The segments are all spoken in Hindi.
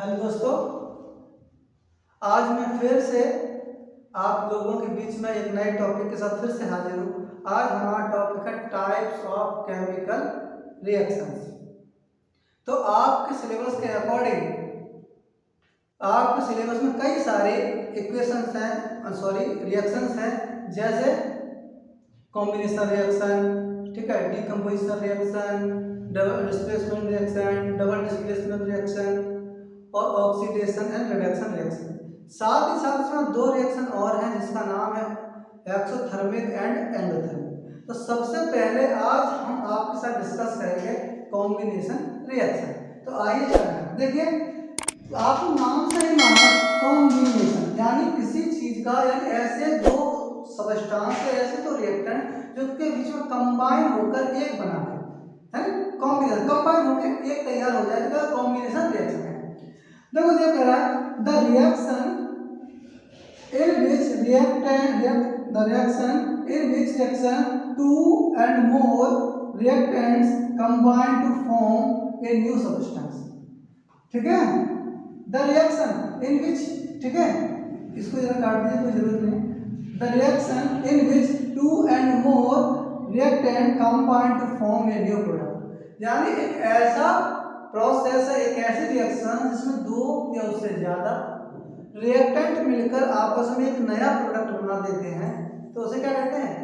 हेलो दोस्तों, आज मैं फिर से आप लोगों के बीच में एक नए टॉपिक के साथ फिर से हाजिर हूँ। आज हमारा टॉपिक है टाइप्स ऑफ केमिकल रिएक्शंस। तो आपके सिलेबस के अकॉर्डिंग आपके सिलेबस में कई सारे इक्वेशंस हैं, रिएक्शंस हैं, जैसे कॉम्बिनेशन रिएक्शन, ठीक है, decomposition reaction, double displacement reaction, double displacement reaction और ऑक्सीडेशन एंड रिडक्शन रिएक्शन। साथ ही साथ इसमें दो रिएक्शन और हैं जिसका नाम है एक्सोथर्मिक एंड एंडोथर्मिक। तो सबसे पहले आज हम आपके साथ डिस्कस करेंगे कॉम्बिनेशन रिएक्शन। तो आइए चलते देखिए, आपको नाम से ही माना कॉम्बिनेशन यानी किसी चीज का, यानी ऐसे दो सबस्टांस या ऐसे दो रिएक्टेंट जो के बीच में कंबाइन होकर एक बना दे, है कॉम्बिनेशन, कंबाइन होकर एक तैयार हो जाए तो कॉम्बिनेशन रिएक्शन है। देखो ये कह रहा है the reaction in which reaction two and more reactants combine to form a new substance. ठीक है, द रिएक्शन इन विच, ठीक है, इसको जरा काट दीजिए, कोई जरूरत नहीं। The reaction in which two and more reactant combine to form a new product, यानी एक ऐसा प्रोसेस है, एक ऐसी रिएक्शन जिसमें दो या उससे ज्यादा रिएक्टेंट मिलकर आपस में एक नया प्रोडक्ट बना देते हैं, तो उसे क्या कहते हैं?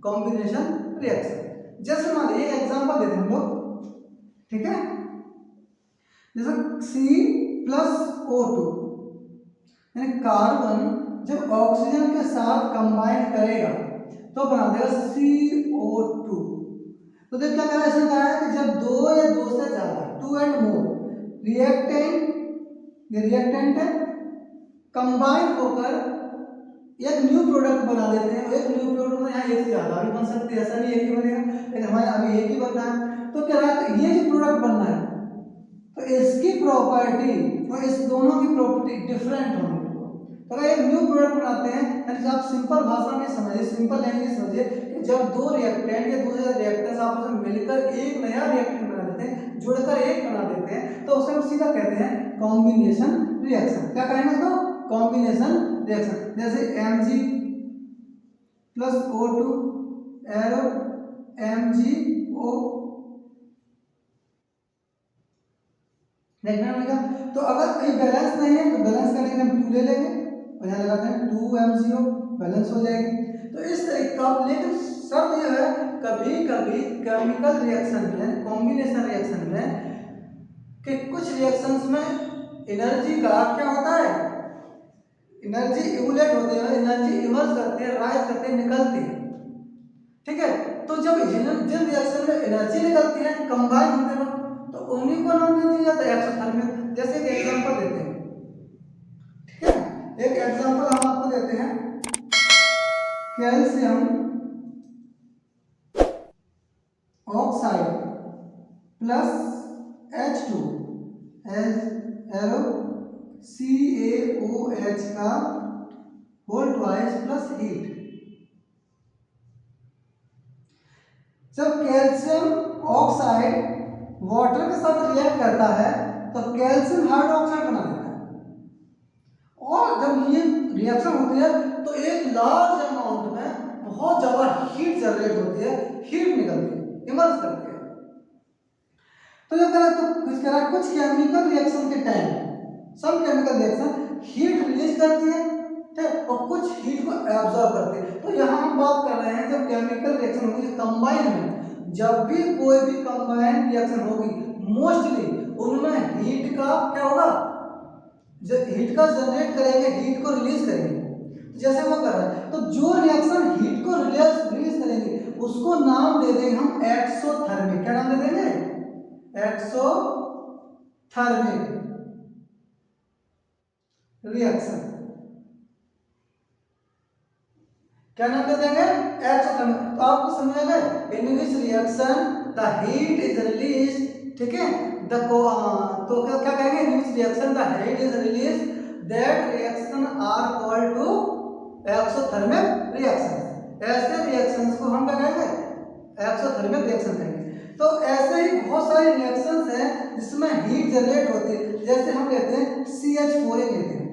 Combination reaction. जैसे मान लीजिए एक एग्जांपल देते हैं हम लोग, ठीक है, जैसे C+O2 यानी कार्बन जब ऑक्सीजन के साथ कंबाइन करेगा तो बना देगा CO2। तो देख क्या कह रहा है कि जब दो या दो से ज्यादा, टू एंड मोर रिएक्टेंट है कंबाइन होकर एक न्यू प्रोडक्ट बना देते हैं। एक न्यू प्रोडक्ट में यहाँ एक से ज्यादा भी बन सकते हैं, ऐसा नहीं एक ही बनेगा, लेकिन हमारे अभी एक ही बन रहा है। तो क्या रहा है, ये जो प्रोडक्ट बनना है तो इसकी प्रॉपर्टी और इस दोनों की प्रॉपर्टी डिफरेंट होनी। तो अगर एक न्यू प्रोडक्ट बनाते हैं, यानी आप सिंपल भाषा में समझिए, सिंपल लैंग्वेज समझिए कि जब दो रिएक्टेंट या दो रिएक्टेंट्स आपस में मिलकर एक नया रिएक्टेंट बना देते हैं, जुड़कर एक बना देते हैं, तो उसे हम सीधा कहते हैं कॉम्बिनेशन रिएक्शन। क्या कहेंगे उसको? Combination reaction. जैसे Mg+O2 एरो MgO, देखना मिलेगा। तो अगर ये बैलेंस नहीं है तो बैलेंस करने के लिए हम 2 ले लेंगे और यहाँ लगाते हैं 2MgO, बैलेंस हो जाएगी। तो इस तरीके का, लेकिन शर्त यह है कभी कभी केमिकल रिएक्शन में, कॉम्बिनेशन रिएक्शन में, कि कुछ रिएक्शंस में एनर्जी का क्या होता है, एनर्जी इवोलेट होते हैं, एनर्जी इमर्ज करते हैं, राइज करते हैं, निकलती है। ठीक है, तो जब जिन रिएक्शन में एनर्जी निकलती है कंबाइन होते हैं तो उन्हीं को नाम दे दिया जाता है एक्सोथर्मिक। जैसे एक एग्जांपल देते हैं, ठीक है, एक एग्जांपल हम आपको देते हैं, calcium oxide plus H2 arrow CaOH का होल ट्वाइस प्लस हीट। जब कैल्शियम ऑक्साइड वाटर के साथ रिएक्ट करता है तो कैल्शियम हाइड्रोक्साइड बना देता है, और जब ये रिएक्शन होती है तो एक लार्ज अमाउंट में बहुत ज्यादा हीट जनरेट होती है, हीट निकलती है, इमर्ज करती है। तो जो कह रहा है कुछ केमिकल रिएक्शन के टाइम, सब केमिकल रिएक्शन हीट रिलीज करती है, ठीक, और कुछ हीट को एब्जॉर्ब करती है। तो यहाँ हम बात कर रहे हैं जब केमिकल रिएक्शन होगी कंबाइन में, जब भी कोई भी कंबाइन रिएक्शन होगी मोस्टली उनमें हीट का क्या होगा, हीट का जनरेट करेंगे, हीट को रिलीज करेंगे। जैसे वो कर रहा है, तो जो रिएक्शन हीट को रिलीज करेंगे उसको नाम दे देंगे हम एक्सोथर्मिक। क्या नाम दे देंगे? Exothermic reaction. क्या नाम दे देंगे? एक्सोथर्मिक। तो आपको समझ आ गया, in which reaction the heat is release, ठीक है, तो क्या कहेंगे, in which reaction the heat is release, that reaction are called to exothermic reaction. ऐसे रिएक्शंस को हम क्या कहेंगे? एक्सोथर्मिक रिएक्शन कहेंगे। तो ऐसे ही बहुत सारे रिएक्शंस हैं जिसमें हीट जनरेट होती है। जैसे हम लेते हैं CH4 लेते हैं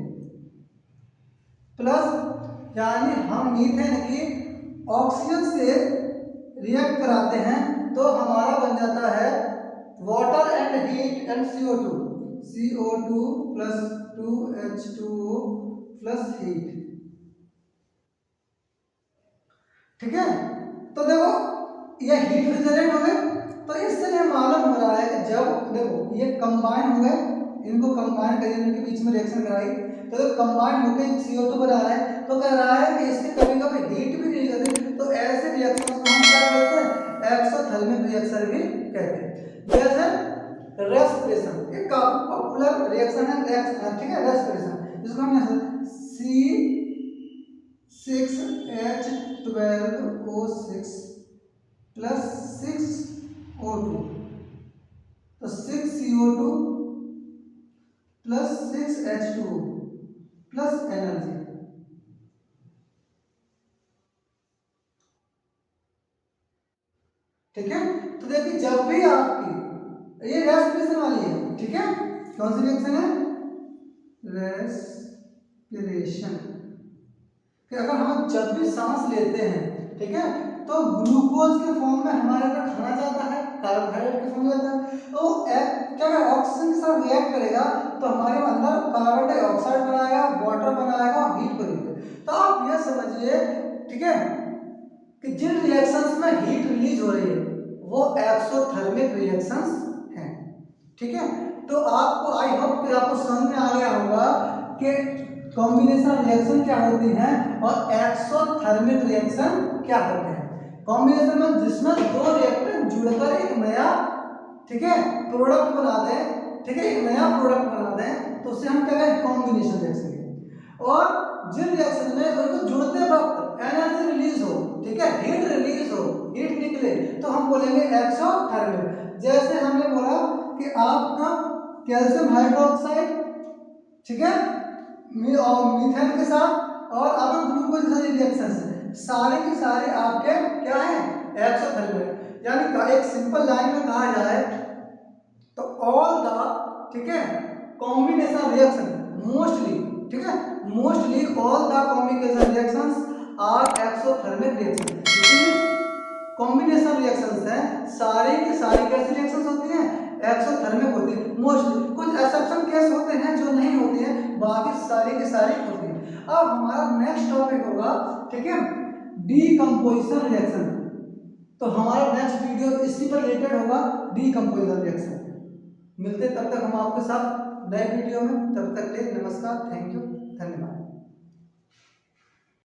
प्लस, यानी हम मीथेन की ऑक्सीजन से रिएक्ट कराते हैं तो हमारा बन जाता है water and heat and CO2 plus 2H2O plus heat. ठीक है, तो देखो ये हीट भी जनरेट हो गए। तो इससे ये मालूम हो रहा है कि जब देखो ये कंबाइन हो गए, इनको कंबाइन करिए, इनके बीच में रिएक्शन कराई तो जब कंबाइन होकर CO2 बना रहा है तो कह रहा है कि इसके कभी कभी हीट भी नहीं करती। तो ऐसे रिएक्शन को हम क्या कहते हैं? एक्सोथर्मिक रिएक्शन भी कहते हैं। जैसे रेस्पिरेशन, एक काफी पॉपुलर रिएक्शन है, ठीक है, रेस्पिरेशन, जिसको हम C6H12O6 प्लस 6O2, तो 6CO2 plus 6H2O plus energy. ठीक है, तो देखिए जब भी आपकी ये रेस्पिरेशन वाली है, ठीक है, कौन सी रिएक्शन है? रेस्पिरेशन। कि अगर हम जब भी सांस लेते हैं, ठीक है, तो ग्लूकोज के फॉर्म में हमारे अंदर खाना जाता है, कार्बोहाइड्रेट के फॉर्म में जाता है, तो क्या है, ऑक्सीजन के साथ रिएक्ट करेगा तो हमारे अंदर कार्बन डाइऑक्साइड बनाएगा, वाटर बनाएगा, हीट बनेगा। तो आप ये समझिए, ठीक है, कि जिन रिएक्शंस में हीट रिलीज हो रही है वो एक्सोथर्मिक रिएक्शंस हैं। ठीक है, तो आपको आई होप कि आपको समझ में आ गया होगा कि कॉम्बिनेशन रिएक्शन क्या होती हैं और एक्सोथर्मिक रिएक्शन क्या होते हैं। कॉम्बिनेशन में जिसमें दो रिएक्टर जुड़कर एक नया, ठीक है, प्रोडक्ट बना दें, ठीक है, एक नया प्रोडक्ट बना दें तो उसे हम क्या कहें? Combination reaction. और जिन रिएक्शन में उनको जुड़ते वक्त एनर्जी रिलीज हो, ठीक है, हीट रिलीज हो, हीट निकले, तो हम बोलेंगे एक्सोथर्मिक। जैसे हमने बोला कि आपका कैल्शियम हाइड्रोक्साइड, ठीक है, और मीथेन के साथ और आपका ग्लूकोज के साथ रिएक्शन है, सारे के सारे आपके क्या है? एक्सोथर्मिक। यानी एक सिंपल लाइन में कहा जाए तो ऑल द, ठीक है, कॉम्बिनेशन रिएक्शन मोस्टली, ठीक है, mostly all the combination reactions are exothermic reaction. Combination reactions हैं, सारी की सारी कैसी रिएक्शंस होती हैं? एक्सोथर्मिक होती है मोस्टली। कुछ एक्सेप्शन केस होते हैं जो नहीं होती हैं, बाकी सारी की सारी होती हैं। अब हमारा नेक्स्ट टॉपिक होगा, ठीक है, डीकंपोजिशन रिएक्शन। तो हमारा नेक्स्ट वीडियो इसी पर रिलेटेड होगा, डीकंपोजिशन रिएक्शन। मिलते तब तक हम आपके साथ नए वीडियो में, तब तक के लिए नमस्कार, थैंक यू।